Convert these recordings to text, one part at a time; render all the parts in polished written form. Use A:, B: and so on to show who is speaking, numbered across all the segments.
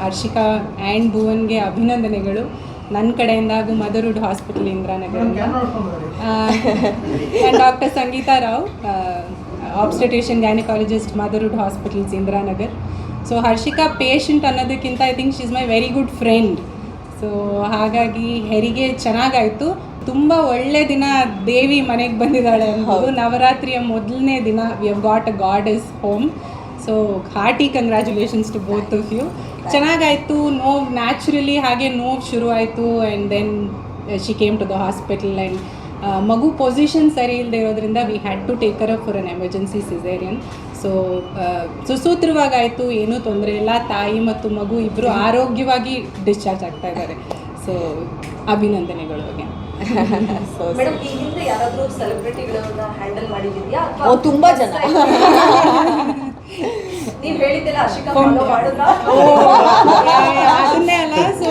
A: Harshika and ಭುವನ್ಗೆ ಅಭಿನಂದನೆಗಳು ನನ್ನ ಕಡೆಯಿಂದ ಹಾಗೂ ಮದರ್ಹುಡ್ ಹಾಸ್ಪಿಟಲ್ ಇಂದಿರಾನಗರದಿಂದ. And doctor Sangeetha Rao, obstetrician gynaecologist, motherhood hospitals Indiranagar. So Harshika patient ಅನ್ನೋದಕ್ಕಿಂತ I think she is my very good friend. So ಹಾಗಾಗಿ ಹೆರಿಗೆ ಚೆನ್ನಾಗಾಯಿತು. ತುಂಬ ಒಳ್ಳೆ ದಿನ ದೇವಿ ಮನೆಗೆ ಬಂದಿದ್ದಾಳೆ ಅನ್ನೋದು. ನವರಾತ್ರಿಯ ಮೊದಲನೇ ದಿನ we have got a goddess home. So hearty congratulations to both of you. ಚೆನ್ನಾಗಾಯಿತು. ನೋವು ನ್ಯಾಚುರಲಿ ಹಾಗೆ ನೋವು ಶುರುವಾಯಿತು and then she came to the hospital. And ಮಗು ಪೊಸಿಷನ್ ಸರಿ ಇಲ್ಲದೆ ಇರೋದ್ರಿಂದ we had to take care for an emergency caesarean. So ಸುಸೂತ್ರವಾಗಾಯಿತು, ಏನೂ ತೊಂದರೆ ಇಲ್ಲ. ತಾಯಿ ಮತ್ತು ಮಗು ಇಬ್ಬರು ಆರೋಗ್ಯವಾಗಿ ಡಿಸ್ಚಾರ್ಜ್ ಆಗ್ತಾ ಇದ್ದಾರೆ. ಸೊ ಅಭಿನಂದನೆಗಳು.
B: ಮೇಡಮ್, ಈ ಹಿಂದೆ ಯಾರಾದರೂ ಸೆಲೆಬ್ರಿಟಿಗಳನ್ನ ಹ್ಯಾಂಡಲ್ ಮಾಡಿದ್ಯಾ?
C: ತುಂಬಾ ಜನ.
B: ನೀವು ಹೇಳಿದ್ದೆಲ್ಲ ಹರ್ಷಿಕಾ ಫಾಲೋ ಮಾಡಿದ್ರಾ?
A: ಅದನ್ನೇ ಅಲ್ಲ. ಸೊ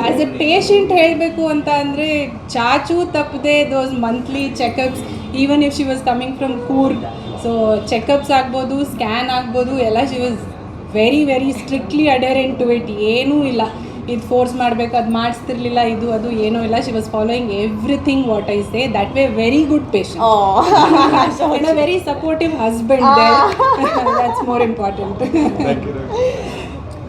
A: ಆ್ಯಸ್ ಎ ಪೇಷಂಟ್ ಹೇಳಬೇಕು ಅಂತ ಅಂದರೆ ಚಾಚು ತಪ್ಪದೆ those monthly checkups, even if she was coming from Coorg. So checkups ಆಗ್ಬೋದು, ಸ್ಕ್ಯಾನ್ ಆಗ್ಬೋದು, ಎಲ್ಲ she was very very strictly adherent to it. ಏನೂ ಇಲ್ಲ ಇದು ಫೋರ್ಸ್ ಮಾಡಬೇಕು, ಅದು ಮಾಡಿಸ್ತಿರ್ಲಿಲ್ಲ, ಇದು ಅದು ಏನೂ ಇಲ್ಲ. She was following everything what I say. That way very good patient and a very supportive husband there. That's more important.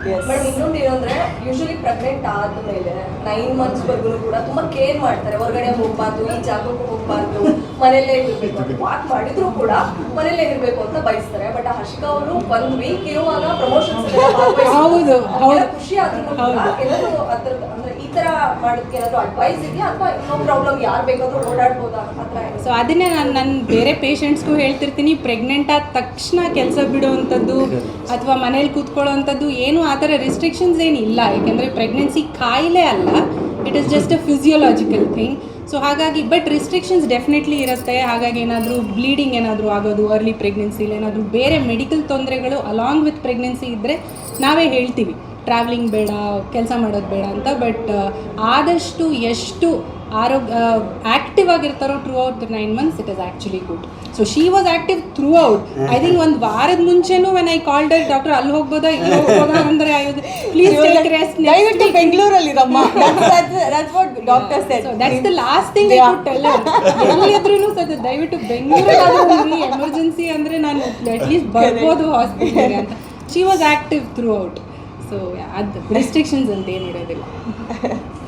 B: Madam, ಇನ್ನೊಂದು ಏನಂದ್ರೆ ಯೂಶಲಿ ಪ್ರೆಗ್ನೆಂಟ್ ಆದ್ಮೇಲೆ 9 months ವರ್ಗು ಕೂಡ ತುಂಬಾ ಕೇರ್ ಮಾಡ್ತಾರೆ. ಹೊರಗಡೆ ಹೋಗ್ಬಾರ್ದು, ಈ ಜಾಗಕ್ಕೂ ಹೋಗ್ಬಾರ್ದು, ಮನೆಯಲ್ಲೇ ಇರಬೇಕು. ವಾಕ್ ಮಾಡಿದ್ರು ಕೂಡ ಮನೆಯಲ್ಲೇ ಇರಬೇಕು ಅಂತ ಬಯಸ್ತಾರೆ. ಬಟ್ ಹರ್ಷಿಕಾ ಅವರು 1 week ಇರುವಾಗ ಪ್ರಮೋಷನ್ಸ್
A: ಹೌದು
B: ಖುಷಿ ಆದ್ರೂ ಕೂಡ ಎಲ್ಲರೂ ಅದ್ರ ಅಂದ್ರೆ ಈ ತರ ಮಾಡೋದಕ್ಕೆ ಏನಾದ್ರು ಅಡ್ವೈಸ್ ಇದೆಯಾ ಅಥವಾ ನೋ ಪ್ರಾಬ್ಲಮ್ ಯಾರು ಬೇಕಾದ್ರೂ ಓಡಾಡ್ಬೋದಾ ಹತ್ರ?
A: ಸೊ ಅದನ್ನೇ ನಾನು ಬೇರೆ ಪೇಷಂಟ್ಸ್ಗೂ ಹೇಳ್ತಿರ್ತೀನಿ. ಪ್ರೆಗ್ನೆಂಟ್ ಆದ ತಕ್ಷಣ ಕೆಲಸ ಬಿಡುವಂಥದ್ದು ಅಥವಾ ಮನೇಲಿ ಕೂತ್ಕೊಳ್ಳೋವಂಥದ್ದು ಏನು ಆ ಥರ ರಿಸ್ಟ್ರಿಕ್ಷನ್ಸ್ ಏನಿಲ್ಲ. ಯಾಕೆಂದರೆ ಪ್ರೆಗ್ನೆನ್ಸಿ ಕಾಯಿಲೆ ಅಲ್ಲ, it is just a physiological thing. So ಹಾಗಾಗಿ ಬಟ್ ರಿಸ್ಟ್ರಿಕ್ಷನ್ಸ್ ಡೆಫಿನೆಟ್ಲಿ ಇರುತ್ತೆ. ಹಾಗಾಗಿ ಏನಾದರೂ ಬ್ಲೀಡಿಂಗ್ ಏನಾದರೂ ಆಗೋದು ಅರ್ಲಿ ಪ್ರೆಗ್ನೆನ್ಸಿಲಿ, ಏನಾದರೂ ಬೇರೆ ಮೆಡಿಕಲ್ ತೊಂದರೆಗಳು ಅಲಾಂಗ್ ವಿತ್ ಪ್ರೆಗ್ನೆನ್ಸಿ ಇದ್ದರೆ ನಾವೇ ಹೇಳ್ತೀವಿ ಟ್ರಾವೆಲಿಂಗ್ ಬೇಡ, ಕೆಲಸ ಮಾಡೋದು ಬೇಡ ಅಂತ. ಬಟ್ ಆದಷ್ಟು ಎಷ್ಟು ಆ್ಯಕ್ಟಿವ್ ಆಗಿರ್ತಾರೋ throughout the 9 months, it is actually good. So she was active throughout. I think ಒಂದು ವಾರದ ಮುಂಚೆನೂ when I called her, doctor ಅಲ್ಲಿ ಹೋಗ್ಬೋದಾ ಇಲ್ಲಿ ಹೋಗ್ಬೋದಾ ಅಂದರೆ ಪ್ಲೀಸ್ ಟೇಕ್ ರೆಸ್ಟ್,
C: ದಯವಿಟ್ಟು ಬೆಂಗಳೂರಲ್ಲಿರಮ್ಮ. Doctor said
A: that's the last thing I could tell her. ಎಲ್ಲಿದ್ರೂ ಸರ್ ದಯವಿಟ್ಟು ಬೆಂಗಳೂರಲ್ಲಿ ಎಮರ್ಜೆನ್ಸಿ ಅಂದರೆ ನಾನು ಅಟ್ಲೀಸ್ಟ್ ಬರ್ಬೋದು ಹಾಸ್ಪಿಟಲ್ಗೆ ಅಂತ. She was active throughout. So ಅದು ರೆಸ್ಟ್ರಿಕ್ಷನ್ಸ್ ಅಂತ ಏನು ಇರೋದಿಲ್ಲ.